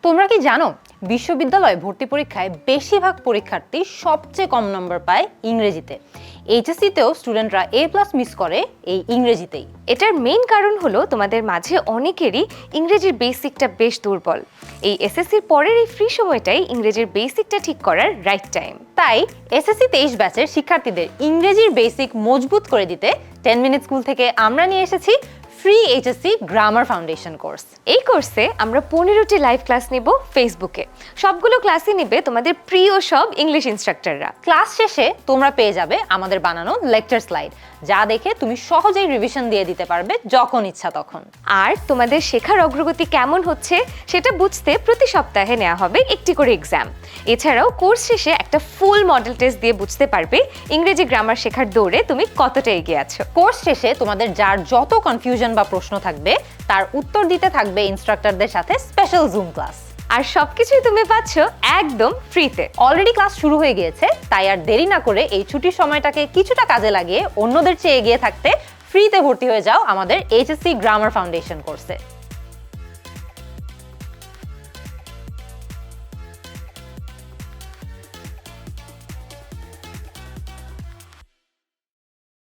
তোমরা কি জানো বিশ্ববিদ্যালয় ভর্তি পরীক্ষায় বেশিরভাগ পরীক্ষার্থী সবচেয়ে কম নম্বর পায় ইংরেজিতে। এইচএসসিতেও স্টুডেন্টরা A+ মিস করে এই ইংরেজিতেই। এটার মেইন কারণ হলো তোমাদের মাঝে অনেকেরই ইংরেজির বেসিকটা বেশ দুর্বল। এই এসএসসির পরের এই ফ্রি সময়টাই ইংরেজির বেসিকটা ঠিক করার রাইট টাইম। তাই এসএসসি 23 ব্যাচের শিক্ষার্থীদের ইংরেজির বেসিক মজবুত করে দিতে 10 মিনিট স্কুল থেকে আমরা নিয়ে এসেছি free HSC grammar foundation course. এই কোর্সে আমরা 15টি লাইভ ক্লাস নেব ফেসবুকে। সবগুলো ক্লাসই নেবে তোমাদের প্রিয় সব ইংলিশ ইনস্ট্রাক্টররা। ক্লাস শেষে তোমরা পেয়ে যাবে আমাদের বানানো লেকচার স্লাইড, যা দেখে তুমি সহজেই রিভিশন দিয়ে দিতে পারবে যখন ইচ্ছা তখন। আর তোমাদের শেখার অগ্রগতি কেমন হচ্ছে সেটা বুঝতে প্রতি সপ্তাহে নেওয়া হবে একটি করে এক্সাম। এছাড়াও কোর্স শেষে একটা ফুল মডেল টেস্ট দিয়ে বুঝতে পারবে ইংরেজি গ্রামার শেখার দৌড়ে তুমি কতটা এগিয়ে আছো। কোর্স শেষে তোমাদের যার যত কনফিউশন বা প্রশ্ন থাকবে তার উত্তর দিতে থাকবে ইনস্ট্রাক্টরদের সাথে স্পেশাল জুম ক্লাস। আর সবকিছুই তুমি পাচ্ছ একদম ফ্রিতে। অলরেডি ক্লাস শুরু হয়ে গিয়েছে, তাই আর দেরি না করে এই ছুটির সময়টাকে কিছুটা কাজে লাগিয়ে অন্যদের চেয়ে এগিয়ে থাকতে ফ্রিতে ভর্তি হয়ে যাও আমাদের এইচএসসি গ্রামার ফাউন্ডেশন কোর্সে।